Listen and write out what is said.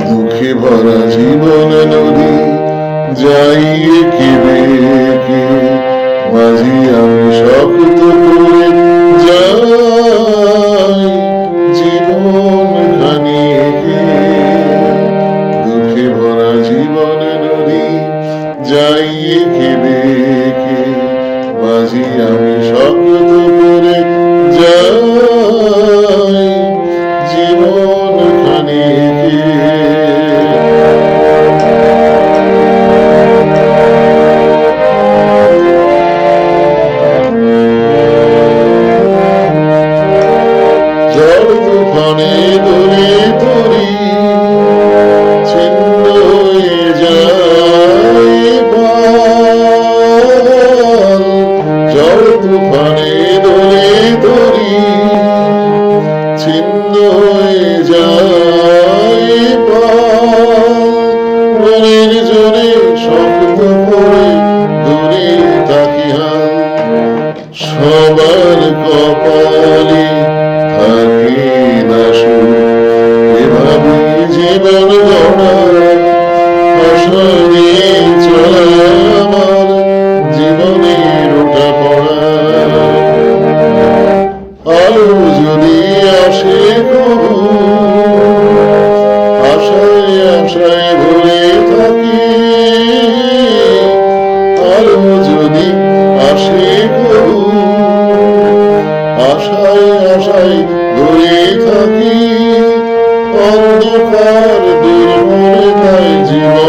দুঃখে ভরা জীবন নদী যাই একে বেঁকে, মাঝি আমি শক্ত করে যাই জীবন খানি একে। দুঃখে ভরা জীবন নদী যাই একে বেঁকে, মাঝি আমি শক্ত করে যাই জীবন খানি একে। ঝড় তুফানে দোলে তরি ছিন্ন হয়ে যায় পাল। ঝড় তুফানে দোলে তরি ছিন্ন হয়ে যায় পাল। মনের জোরে শক্ত করে দূরে তাকি হাল, সবার কপালে থাকে না সুখ। এভাবে জীবন গড়া, আশা নিয়ে চলা আমার জীবনের ওঠা পড়া। আলো যদি আসে কবু, আশায় আশায় ভরে থাকি। আলো যদি আসে কবু, আশায় আশায় ধরে থাকি। অন্ধকার দূর করে তাই জীবন